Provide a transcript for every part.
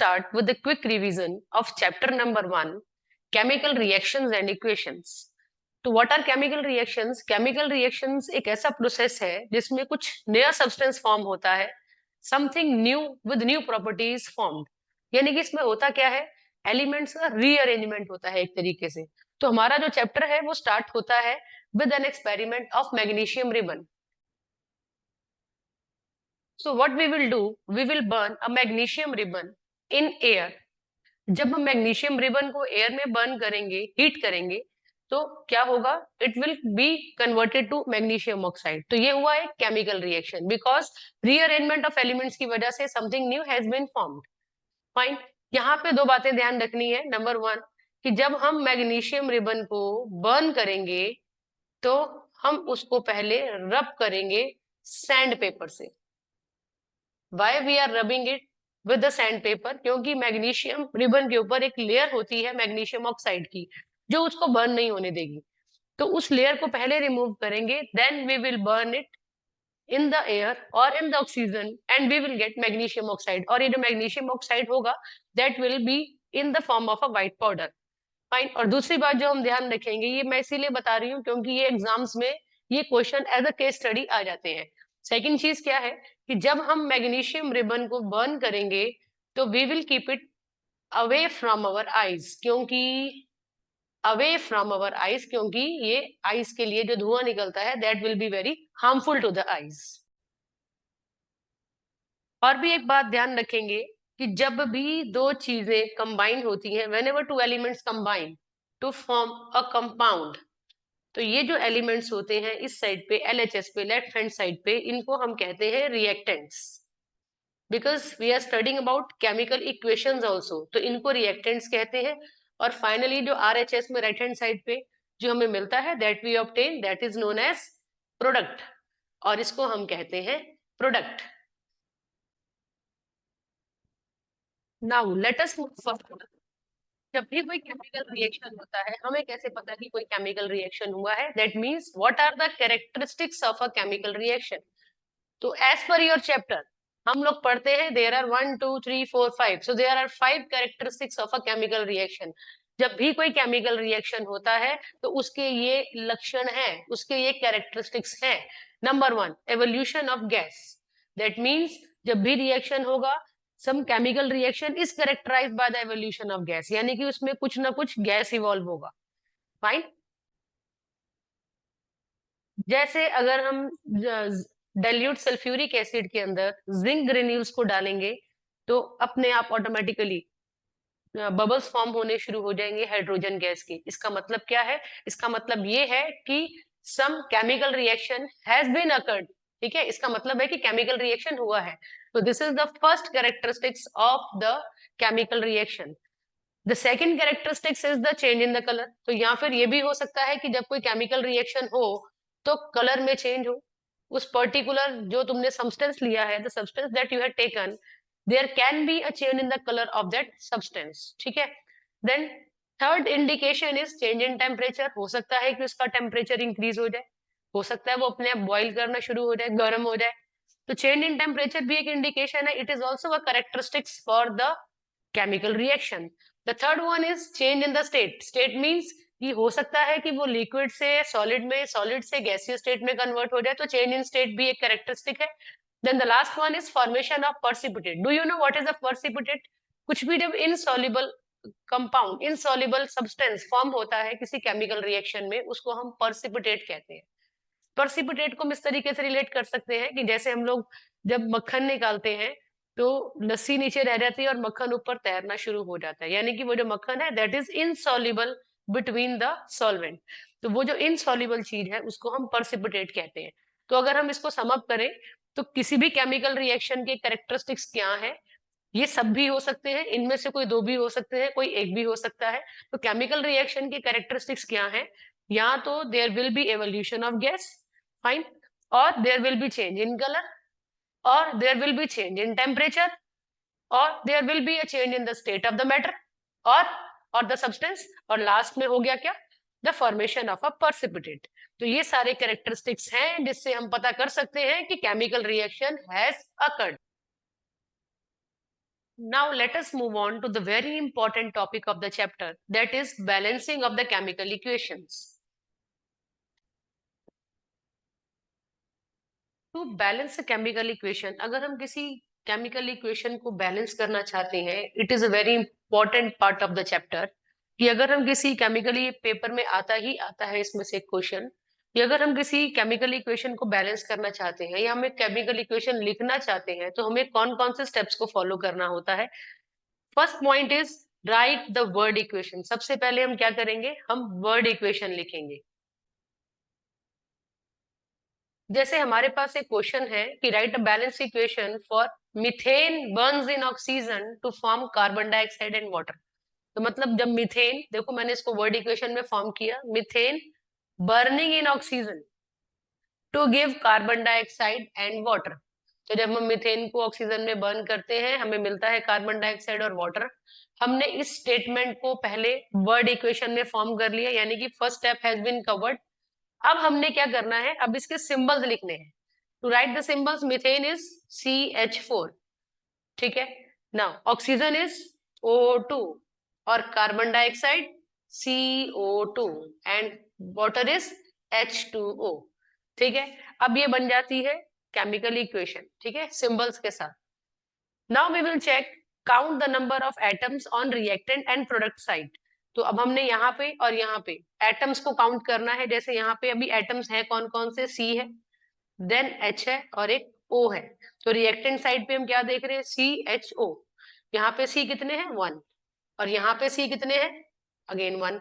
start with a quick revision of chapter number 1, chemical reactions and equations. तो what are chemical reactions? Chemical reactions एक ऐसा process है जिसमें कुछ नया सब्सटेंस फॉर्म होता है, something new with new properties formed. यानी कि इसमें होता क्या है, एलिमेंट्स का रीअरेंजमेंट होता है एक तरीके से. तो हमारा जो चैप्टर है वो स्टार्ट होता है with an experiment of magnesium ribbon. So what we will do, we will burn a magnesium ribbon in air. जब हम मैग्नीशियम रिबन को एयर में बर्न करेंगे, हीट करेंगे, तो क्या होगा, it will be converted to magnesium oxide. तो ये हुआ एक chemical reaction because rearrangement of elements की वजह से something new has been formed. Fine. यहाँ पे दो बातें ध्यान रखनी है. नंबर वन, कि जब हम मैग्नीशियम रिबन को बर्न करेंगे तो हम उसको पहले रब करेंगे सैंड पेपर से. Why we are rubbing it with the sandpaper? क्योंकि मैग्नीशियम रिबन के ऊपर एक लेयर होती है मैग्नीशियम ऑक्साइड की जो उसको बर्न नहीं होने देगी. तो उस लेयर को पहले रिमूव करेंगे, then we will burn it in the air और in the oxygen and we will get magnesium oxide. और ये जो मैग्नीशियम ऑक्साइड होगा that will be in the form of a white powder. Fine. और दूसरी बात जो हम ध्यान रखेंगे, ये मैं इसीलिए बता रही हूँ क्योंकि ये एग्जाम्स में ये question as a case study आ जाते हैं. सेकंड चीज क्या है कि जब हम मैग्नीशियम रिबन को बर्न करेंगे तो we will keep it away from our eyes. क्योंकि अवे फ्रॉम अवर आईज, क्योंकि ये आईज के लिए जो धुआं निकलता है that will be very harmful to the eyes. और भी एक बात ध्यान रखेंगे कि जब भी दो चीजें कंबाइन होती हैं, whenever two elements combine to form a compound, तो ये जो एलिमेंट्स होते हैं इस साइड पे एलएचएस पे लेफ्ट हैंड साइड पे, इनको हम कहते हैं reactants. Because we are studying about chemical equations also, तो इनको रिएक्टेंट्स कहते हैं. और फाइनली जो आरएचएस में राइट हैंड साइड पे जो हमें मिलता है that we obtain, that is known as product, और इसको हम कहते हैं product. Now let us move forward. जब भी कोई केमिकल रिएक्शन होता है हमें कैसे पता कि कोई केमिकल रिएक्शन हुआ है? That means what are the characteristics of a chemical reaction. तो एज पर योर चैप्टर हम लोग पढ़ते हैं there are 1 2 3 4 5, so there are 5 characteristics of a chemical reaction. जब भी कोई केमिकल रिएक्शन होता है तो उसके ये लक्षण हैं, उसके ये कैरेक्टरिस्टिक्स हैं. Number 1, evolution of gas. That means जब भी रिएक्शन होगा, some chemical reaction is characterised by the evolution of gas, यानी कि उसमें कुछ ना कुछ गैस इवॉल्व होगा. फाइन. जैसे अगर हम डाइल्यूट सल्फ्यूरिक एसिड के अंदर जिंक ग्रेन्यूल्स को डालेंगे तो अपने आप ऑटोमेटिकली बबल्स फॉर्म होने शुरू हो जाएंगे हाइड्रोजन गैस के. इसका मतलब क्या है? इसका मतलब ये है कि some chemical reaction has been occurred. ठीक है, इसका मतलब है कि केमिकल रिएक्शन हुआ है. तो this is the first characteristics of the chemical reaction. The second characteristics is the change in the colour. तो या फिर ये भी हो सकता है कि जब कोई केमिकल रिएक्शन हो तो कलर में चेंज हो. उस पर्टिकुलर जो तुमने सब्सटेंस लिया है, the substance that you have taken, there can be a change in the colour of that substance. ठीक है. Then third indication is change in temperature. हो सकता है कि उसका टेम्परेचर इंक्रीज हो जाए, हो सकता है वो अपने आप बॉइल करना शुरू हो जाए, गर्म हो जाए. तो चेंज इन टेम्परेचर भी एक इंडिकेशन है. It is also a characteristics for the chemical reaction. The third one is change in the state. State means कि हो सकता है कि वो लिक्विड से सॉलिड में, सॉलिड से गैसियस स्टेट में कन्वर्ट हो जाए, तो चेंज इन स्टेट भी एक कैरेक्टरिस्टिक है. Then the last one is formation of precipitate. Do you know what is a precipitate? कुछ भी जब insoluble compound, insoluble substance form होता है किसी केमिकल रिएक्शन में, उसको हम पर्सिपिटेट कहते हैं. पर्सिपिटेट को हम इस तरीके से रिलेट कर सकते हैं कि जैसे हम लोग जब मक्खन निकालते हैं तो लस्सी नीचे रह जाती है और मक्खन ऊपर तैरना शुरू हो जाता है, यानी कि वो जो मक्खन है that is insoluble between the solvent. तो वो जो इनसॉल्युबल चीज है उसको हम पर्सिपिटेट कहते हैं. तो अगर हम इसको सम अप करें तो किसी भी केमिकल रिएक्शन के कैरेक्टरिस्टिक्स क्या है? ये सब भी हो सकते हैं, इनमें से कोई दो भी हो सकते हैं, कोई एक भी हो सकता है. तो केमिकल रिएक्शन के कैरेक्टरिस्टिक्स क्या है? या तो there will be evolution of gas. Fine. और there will be change in colour, or there will be change in temperature, or there will be a change in the state of the matter, or the substance. और last में हो गया क्या? the formation of a precipitate. तो ये सारे characteristics हैं जिससे हम पता कर सकते हैं कि chemical reaction has occurred. Now let us move on to the very important topic of the chapter, that is balancing of the chemical equations. To balance a chemical equation, अगर हम किसी chemical equation को balance करना चाहते हैं, it is a very important part of the chapter, कि अगर हम किसी chemically पेपर में आता ही आता है इसमें से क्वेश्चन, कि अगर हम किसी chemical equation को बैलेंस करना चाहते हैं या हम एक chemical equation लिखना चाहते हैं, तो हमें कौन कौन से स्टेप्स को फॉलो करना होता है। First point is right the word equation. सबसे पहले हम क्या करेंगे, हम वर्ड इक्वेशन लिखेंगे। जैसे हमारे पास एक क्वेश्चन है कि write a balance equation for methane burns in oxygen to form carbon dioxide and water. तो मतलब जब मीथेन, देखो मैंने इसको वर्ड इक्वेशन में फॉर्म किया, methane burning in oxygen to give carbon dioxide and water. तो जब हम मीथेन को ऑक्सीजन में बर्न करते हैं, हमें मिलता है कार्बन डाइऑक्साइड और वाटर। हमने इस स्टेटमेंट को पहले वर्ड इक्वेशन में फॉर्म कर लिया, यानी कि first step has been covered. अब हमने क्या करना है, अब इसके सिंबल्स लिखने हैं। To write the symbols, methane is CH4, ठीक है। नाउ ऑक्सीजन इज O2 और carbon dioxide CO2 and water is H2O, ठीक है। अब ये बन जाती है केमिकल इक्वेशन, ठीक है, सिंबल्स के साथ। Now we will check count the number of atoms on reactant and product side. तो अब हमने यहाँ पे और यहाँ पे एटम्स को काउंट करना है। जैसे यहाँ पे अभी एटम्स है कौन कौन से, C है, देन H है और एक O है। तो रिएक्टेंट साइड पे हम क्या देख रहे हैं, CHO। यहाँ पे C कितने हैं, 1, और यहाँ पे C कितने हैं, अगेन 1।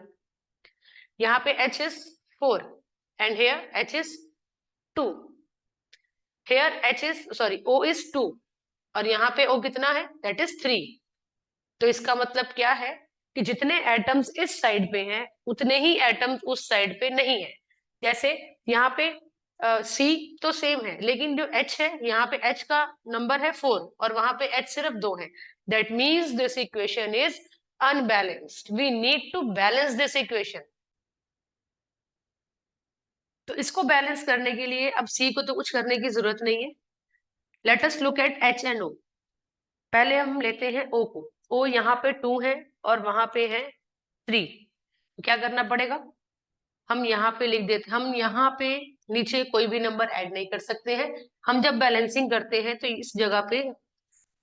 यहाँ पे H is 4 and here H is 2। Here H is sorry O is 2 और यहाँ पे O कितना है, दैट इज 3। तो इसका मतलब क्या है कि जितने एटम्स इस साइड पे हैं उतने ही एटम्स उस साइड पे नहीं है। जैसे यहाँ पे C तो सेम है, लेकिन जो H है, यहाँ पे H का नंबर है 4 और वहां पे H सिर्फ 2 है। That means this equation is unbalanced. We need to balance this equation. तो इसको बैलेंस करने के लिए अब C को तो कुछ करने की जरूरत नहीं है। Let us look at H and O। पहले हम लेते हैं O को। O यहाँ पे 2 है और वहां पे है 3। तो क्या करना पड़ेगा, हम यहाँ पे लिख देते, हम यहाँ पे नीचे कोई भी नंबर ऐड नहीं कर सकते हैं। हम जब बैलेंसिंग करते हैं तो इस जगह पे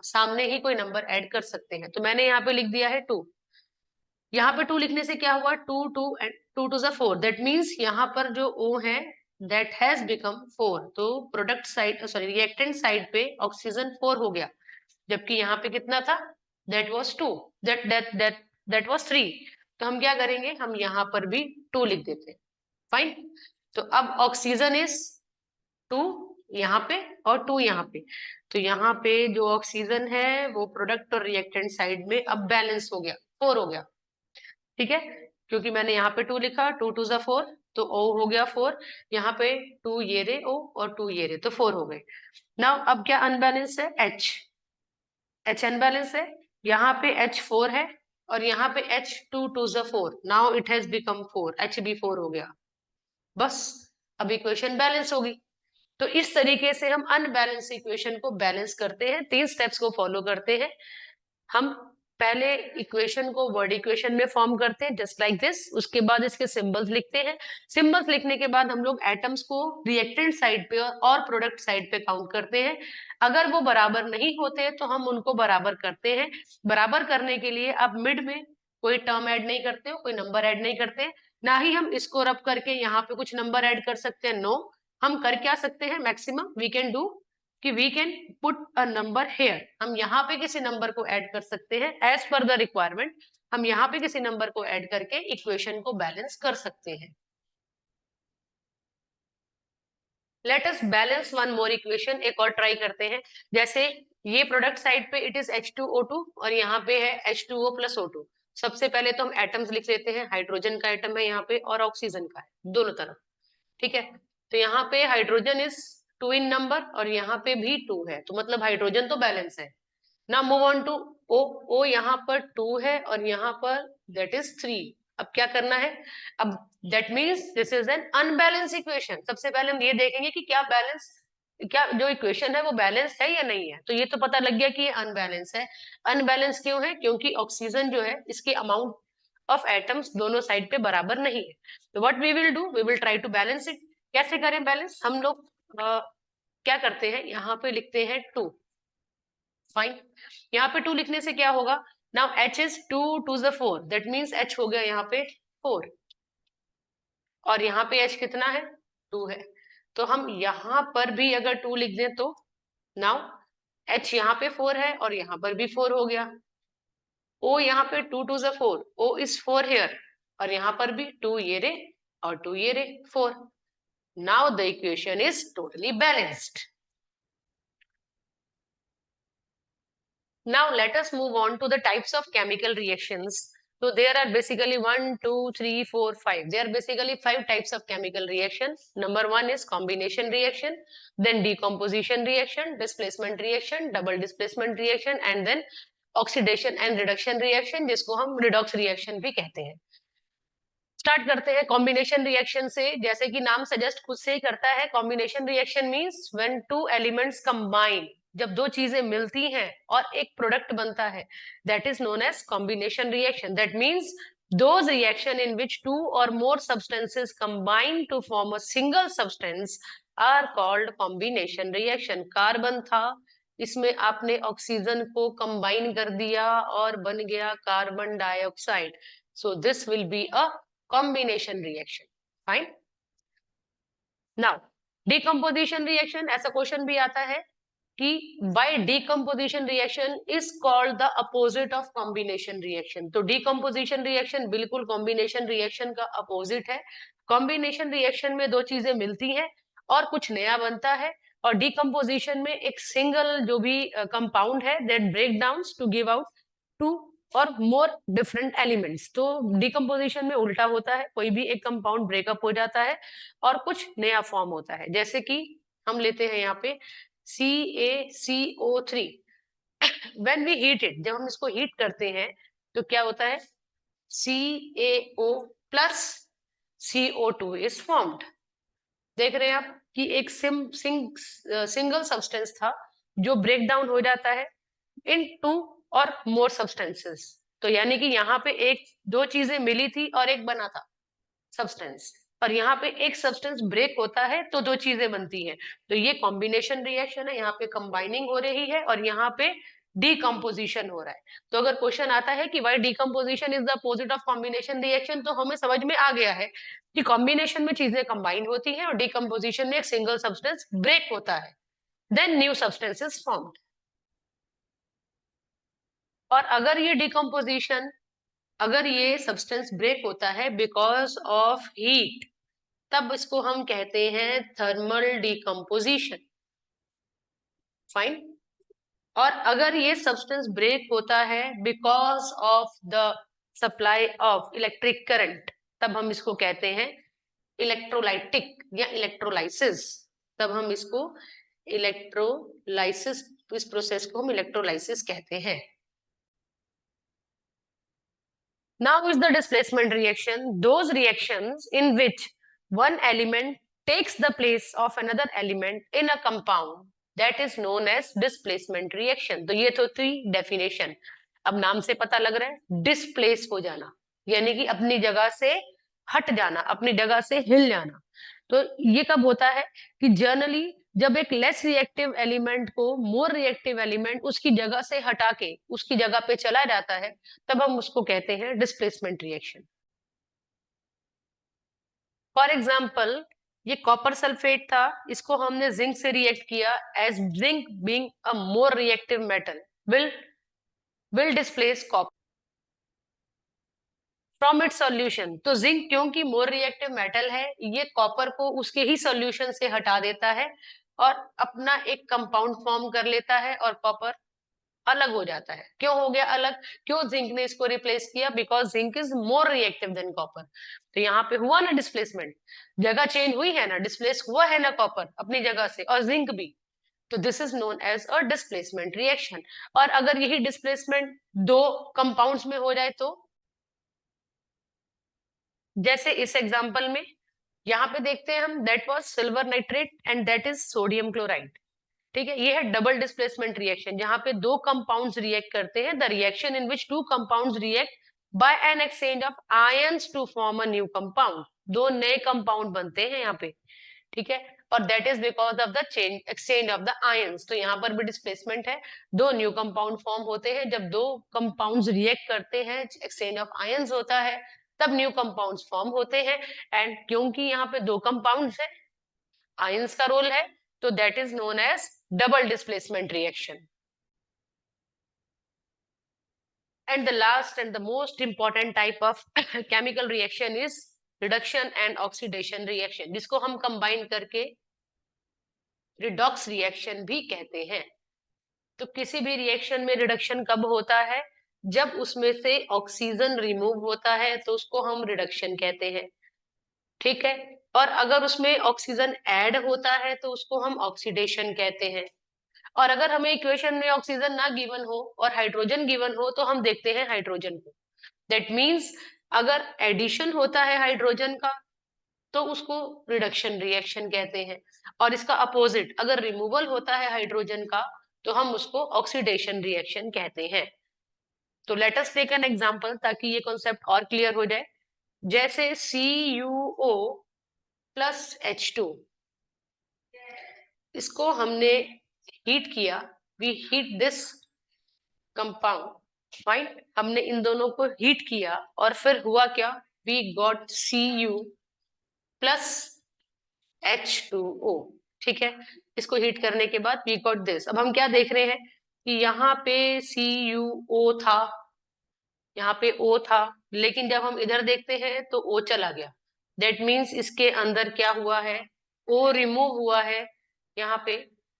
सामने ही कोई नंबर ऐड कर सकते हैं। तो मैंने यहाँ पे लिख दिया है 2। यहाँ पे 2 लिखने से क्या हुआ, 2 2 एंड 2 2 4, दैट मीन्स यहाँ पर जो O है दैट हैज बिकम 4। तो product side sorry reactant side पे ऑक्सीजन 4 हो गया, जबकि यहाँ पे कितना था, दैट वाज 2, दैट वाज 3। तो हम क्या करेंगे, हम यहाँ पर भी 2 लिख देते हैं। फाइन। तो अब ऑक्सीजन इज 2 यहाँ पे और 2 यहाँ पे। तो यहाँ पे जो ऑक्सीजन है वो प्रोडक्ट और रिएक्टेंट साइड में अब बैलेंस हो गया, 4 हो गया, ठीक है। क्योंकि मैंने यहाँ पे 2 लिखा, 2 2 जा 4, तो O हो गया 4। यहाँ पे 2 ये रे O और 2 ये रे, तो 4 हो गए। नाउ अब क्या अनबैलेंस है, H अनबैलेंस है। यहाँ पे H4 है और यहाँ पे H2 2 जा 4। Now it has become 4, H भी 4 हो गया। बस अब इक्वेशन बैलेंस होगी। तो इस तरीके से हम अनबैलेंस इक्वेशन को बैलेंस करते हैं, 3 स्टेप्स को फॉलो करते हैं। हम पहले इक्वेशन को वर्ड इक्वेशन में फॉर्म करते हैं जस्ट लाइक दिस, उसके बाद इसके सिंबल्स लिखते हैं। सिंबल्स लिखने के बाद हम लोग एटम्स को रिएक्टेंट साइड पे और प्रोडक्ट साइड पे काउंट करते हैं। अगर वो बराबर नहीं होते तो हम उनको बराबर करते हैं। बराबर करने के लिए आप मिड में कोई टर्म ऐड नहीं करते हो, कोई नंबर ऐड नहीं करते, ना ही हम इसको रब करके यहाँ पे कुछ नंबर ऐड कर सकते हैं। नो, हम कर क्या सकते हैं, मैक्सिमम वी कैन डू कि we can put a number here. हम यहाँ पे किसी नंबर को ऐड कर सकते हैं एज पर द रिक्वायरमेंट। हम यहाँ पे किसी नंबर को ऐड करके इक्वेशन को बैलेंस कर सकते हैं। Let us balance one more equation, एक और ट्राई करते हैं। जैसे ये प्रोडक्ट साइड पे इट इज H2O2 और यहाँ पे है H2O प्लस O2। सबसे पहले तो हम एटम्स लिख लेते हैं। हाइड्रोजन का एटम है यहाँ पे और ऑक्सीजन का है, दोनों तरफ, ठीक है। तो यहाँ पे हाइड्रोजन इज 2 इन नंबर और यहाँ पे भी 2 है, तो मतलब हाइड्रोजन तो बैलेंस है। ना move on to O। O यहाँ पर 2 है और यहाँ पर दैट इज 3। अब क्या करना है, अब that means this is an unbalance equation. सबसे पहले हम ये देखेंगे कि क्या बैलेंस क्या जो इक्वेशन है वो बैलेंस है या नहीं है? तो ये तो पता लग गया कि ये अनबैलेंस है। अनबैलेंस क्यों है? क्योंकि ऑक्सीजन जो है इसके अमाउंट ऑफ एटम्स दोनों साइड पे बराबर नहीं है। तो what we will do, we will try to balance it. कैसे करें बैलेंस? हम लोग क्या करते हैं, यहाँ पे लिखते हैं 2। फाइन, यहाँ पे 2 लिखने से क्या होगा? Now h is 2 2 the 4, that means h हो गया यहाँ पे 4, और यहाँ पे h कितना है? 2 है। तो हम यहाँ पर भी अगर 2 लिख दें तो नाउ h यहाँ पे 4 है और यहाँ पर भी 4 हो गया। o यहाँ पे 2 2 द 4, o इज 4 हियर, और यहाँ पर भी 2 ये रे और 2 ये रे 4। Now the equation is totally balanced. Now let us move on to the types of chemical reactions. So there are basically 1, 2, 3, 4, 5. There are basically 5 types of chemical reaction. Number 1 is combination reaction, then decomposition reaction, displacement reaction, double displacement reaction, and then oxidation and reduction reaction, जिसको हम redox reaction भी कहते हैं। Start करते हैं combination reaction से। जैसे कि नाम सजेस्ट खुद से ही करता है, combination reaction means when to elements combine, जब दो चीजें मिलती हैं और एक प्रोडक्ट बनता है, that is known as combination reaction. That means those reaction in which two or more substances combine to form a single substance are called combination reaction। Carbon था, इसमें आपने ऑक्सीजन को कंबाइन कर दिया और बन गया carbon dioxide, so this will be a combination reaction। fine, now decomposition reaction, ऐसा क्वेश्चन भी आता है कि by decomposition reaction is called the opposite of combination reaction। तो decomposition reaction बिल्कुल combination reaction का opposite है। combination reaction में दो चीजें मिलती हैं और कुछ नया बनता है, और decomposition में एक सिंगल जो भी कंपाउंड है that break downs to give out two और मोर डिफरेंट एलिमेंट्स। तो डिकम्पोजिशन में उल्टा होता है, कोई भी एक कंपाउंड ब्रेकअप हो जाता है और कुछ नया फॉर्म होता है। जैसे कि हम लेते हैं यहाँ पे CaCO3, when we heat it, जब हम इसको हीट करते हैं तो क्या होता है? CaO plus CO2 is formed. देख रहे हैं आप कि एक सिंगल सब्सटेंस था जो ब्रेक डाउन हो जाता है इन टू और मोर सब्सटेंसेस। तो यानी कि यहाँ पे एक दो चीजें मिली थी और एक बना था सब्सटेंस, और यहाँ पे एक सब्सटेंस ब्रेक होता है तो दो चीजें बनती हैं। तो ये कॉम्बिनेशन रिएक्शन है, यहाँ पे कंबाइनिंग हो रही है और यहाँ पे डीकम्पोजिशन हो रहा है। तो अगर क्वेश्चन आता है कि why decomposition is the opposite of combination reaction, तो हमें समझ में आ गया है कि कॉम्बिनेशन में चीजें कंबाइन होती हैं और डीकम्पोजिशन में एक सिंगल सब्सटेंस ब्रेक होता है, then new substance is formed. और अगर ये डिकम्पोजिशन, अगर ये सब्सटेंस ब्रेक होता है बिकॉज ऑफ हीट, तब इसको हम कहते हैं थर्मल डिकम्पोजिशन। फाइन, और अगर ये सब्सटेंस ब्रेक होता है because of the supply of electric current, तब हम इसको कहते हैं इलेक्ट्रोलाइटिक या इलेक्ट्रोलाइसिस। तब हम इसको इलेक्ट्रोलाइसिस, इस प्रोसेस को हम इलेक्ट्रोलाइसिस कहते हैं। Now is the displacement reaction, those reactions in which one element takes the place of another element in a compound, that is known as displacement reaction। तो ये तो थी definition। अब नाम से पता लग रहा है डिस्प्लेस हो जाना, यानी कि अपनी जगह से हट जाना, अपनी जगह से हिल जाना। तो ये कब होता है कि जनरली जब एक लेस रिएक्टिव एलिमेंट को मोर रिएक्टिव एलिमेंट उसकी जगह से हटा के उसकी जगह पे चला जाता है, तब हम उसको कहते हैं डिस्प्लेसमेंट रिएक्शन। फॉर एग्जाम्पल, ये कॉपर सल्फेट था, इसको हमने जिंक से रिएक्ट किया, as zinc being a more reactive metal will displace copper from its solution. तो जिंक क्योंकि मोर रिएक्टिव मेटल है, ये कॉपर को उसके ही सॉल्यूशन से हटा देता है और अपना एक कंपाउंड फॉर्म कर लेता है और कॉपर अलग हो जाता है। क्यों हो गया अलग? क्यों जिंक ने इसको रिप्लेस किया? Because zinc is more reactive than copper. तो यहाँ पे हुआ ना डिस्प्लेसमेंट, जगह चेंज हुई है ना, डिस्प्लेस हुआ है ना कॉपर अपनी जगह से और जिंक भी। तो this is known as a displacement reaction. और अगर यही डिस्प्लेसमेंट दो कंपाउंड्स में हो जाए तो, जैसे इस एग्जांपल में यहाँ पे देखते हैं हम, that was silver nitrate and that is sodium chloride. ठीक है, ये है डबल डिस्प्लेसमेंट रिएक्शन, जहां पे दो कंपाउंड्स रिएक्ट करते हैं, the reaction in which two compounds react by an exchange of ions to form a new compound. दो नए कंपाउंड बनते हैं यहाँ पे। ठीक है, और that is because of the change exchange of the ions. तो यहाँ पर भी डिस्प्लेसमेंट है, दो न्यू कंपाउंड फॉर्म होते हैं जब दो कंपाउंड्स रिएक्ट करते हैं, एक्सचेंज ऑफ आयंस होता है, तब न्यू कंपाउंड्स फॉर्म होते हैं। एंड क्योंकि यहाँ पे दो कंपाउंड्स है, आयंस का रोल है, तो that is known as double displacement reaction. And the last and the most important type of chemical reaction is reduction and oxidation reaction, जिसको हम कंबाइन करके रिडॉक्स रिएक्शन भी कहते हैं। तो किसी भी रिएक्शन में रिडक्शन कब होता है? जब उसमें से ऑक्सीजन रिमूव होता है तो उसको हम रिडक्शन कहते हैं। ठीक है, और अगर उसमें ऑक्सीजन ऐड होता है तो उसको हम ऑक्सीडेशन कहते हैं। और अगर हमें इक्वेशन में ऑक्सीजन ना गिवन हो और हाइड्रोजन गिवन हो तो हम देखते हैं हाइड्रोजन को। दैट मीन्स अगर एडिशन होता है हाइड्रोजन का तो उसको रिडक्शन रिएक्शन कहते हैं, और इसका अपोजिट अगर रिमूवल होता है हाइड्रोजन का तो हम उसको ऑक्सीडेशन रिएक्शन कहते हैं। तो let us take an example ताकि ये कॉन्सेप्ट और क्लियर हो जाए। जैसे CuO प्लस H2, इसको हमने हीट किया, we heat this compound, fine. हमने इन दोनों को हीट किया और फिर हुआ क्या, we got Cu plus H2O। ठीक है, इसको हीट करने के बाद वी गॉट दिस। अब हम क्या देख रहे हैं कि यहाँ पे CuO था, यहाँ पे O था, लेकिन जब हम इधर देखते हैं तो O चला गया। दैट मीन्स इसके अंदर क्या हुआ है, O रिमूव हुआ है। यहाँ पे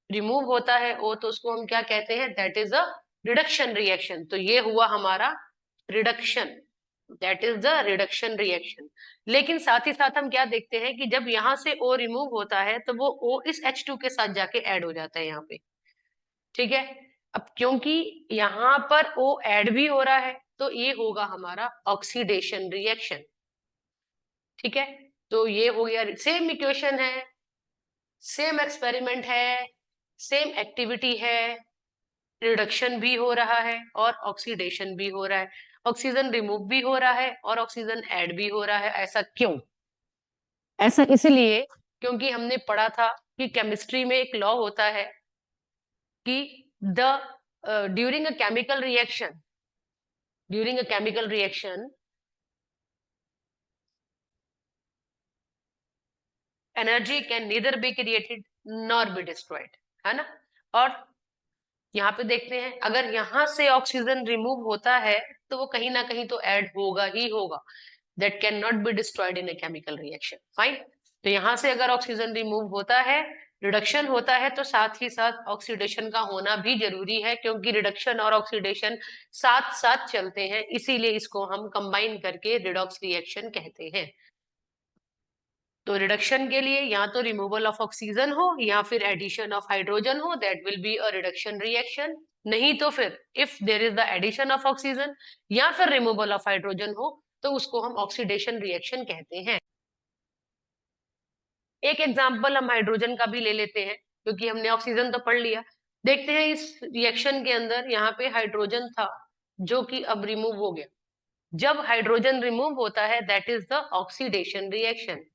रिमूव होता है O तो उसको हम क्या कहते हैं, that is a reduction reaction. तो ये हुआ हमारा reduction, that is the reduction reaction. लेकिन साथ ही साथ हम क्या देखते हैं कि जब यहाँ से O रिमूव होता है तो वो O इस H2 के साथ जाके ऐड हो जाता है यहाँ पे। ठीक है, अब क्योंकि यहाँ पर O ऐड भी हो रहा है तो ये होगा हमारा ऑक्सीडेशन रिएक्शन। ठीक है, तो ये हो गया, सेम इक्वेशन है, सेम एक्सपेरिमेंट है, सेम एक्टिविटी है, रिडक्शन भी हो रहा है और ऑक्सीडेशन भी हो रहा है, ऑक्सीजन रिमूव भी हो रहा है और ऑक्सीजन ऐड भी हो रहा है। ऐसा क्यों? ऐसा इसलिए क्योंकि हमने पढ़ा था कि केमिस्ट्री में एक लॉ होता है कि the during a chemical reaction, during a chemical reaction energy can neither be created nor be destroyed, है ना। और यहाँ पे देखते हैं अगर यहाँ से ऑक्सीजन रिमूव होता है तो वो कहीं ना कहीं तो ऐड होगा ही होगा, that can not be destroyed in a chemical reaction, fine. तो यहाँ से अगर ऑक्सीजन रिमूव होता है, रिडक्शन होता है, तो साथ ही साथ ऑक्सीडेशन का होना भी जरूरी है, क्योंकि रिडक्शन और ऑक्सीडेशन साथ साथ चलते हैं, इसीलिए इसको हम कंबाइन करके रिडॉक्स रिएक्शन कहते हैं। तो रिडक्शन के लिए या तो रिमूवल ऑफ ऑक्सीजन हो या फिर एडिशन ऑफ हाइड्रोजन हो, that will be a reduction reaction. नहीं तो फिर if there is the addition of oxygen या फिर रिमूवल ऑफ हाइड्रोजन हो तो उसको हम ऑक्सीडेशन रिएक्शन कहते हैं। एक एग्जांपल हम हाइड्रोजन का भी ले लेते हैं, क्योंकि हमने ऑक्सीजन तो पढ़ लिया। देखते हैं इस रिएक्शन के अंदर यहाँ पे हाइड्रोजन था जो कि अब रिमूव हो गया। जब हाइड्रोजन रिमूव होता है that is the oxidation reaction.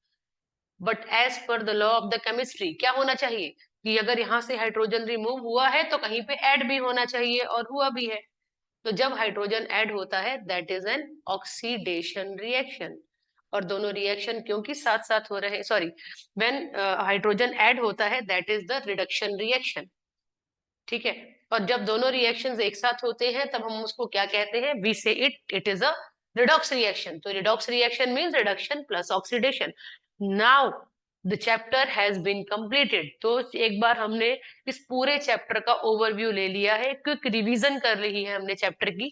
But as per the law of the chemistry क्या होना चाहिए कि अगर यहाँ से हाइड्रोजन रिमूव हुआ है तो कहीं पे ऐड भी होना चाहिए, और हुआ भी है। तो जब हाइड्रोजन ऐड होता है that is an oxidation reaction. और दोनों रिएक्शन क्योंकि साथ साथ हो रहे हैं, सॉरी, व्हेन हाइड्रोजन ऐड होता है that is the reduction reaction. ठीक है, और जब दोनों रिएक्शंस एक साथ होते हैं तब हम उसको क्या कहते हैं, we say it is a redox reaction. तो redox reaction means reduction plus oxidation. Now the chapter has been completed. तो एक बार हमने इस पूरे चैप्टर का ओवरव्यू ले लिया है, क्विक रिवीजन कर ली है हमने चैप्टर की।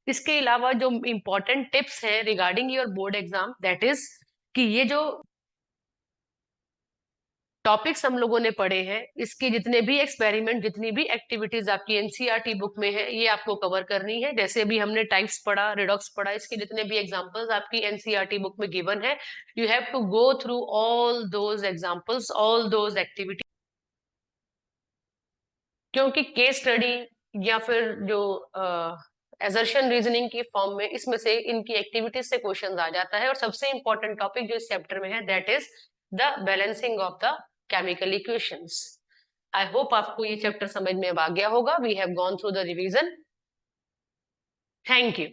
इसके अलावा जो इंपॉर्टेंट टिप्स हैं regarding your board exam, that is कि ये जो टॉपिक्स हम लोगों ने पढ़े हैं, इसके जितने भी एक्सपेरिमेंट, जितनी भी एक्टिविटीज आपकी एनसीईआरटी बुक में है, ये आपको कवर करनी है। जैसे अभी हमने टाइप्स पढ़ा, रिडॉक्स पढ़ा, इसके जितने भी एग्जांपल्स आपकी एनसीईआरटी बुक में गिवन है, you have to go through all those examples, all those activities. क्योंकि केस स्टडी या फिर जो एजर्शन रीजनिंग की फॉर्म में, इसमें से इनकी एक्टिविटीज से क्वेश्चन आ जाता है। और सबसे इंपॉर्टेंट टॉपिक जो इस चैप्टर में है, that is the balancing of the chemical equations. I hope आपको ये चैप्टर समझ में अब आ गया होगा। We have gone through the revision. Thank you.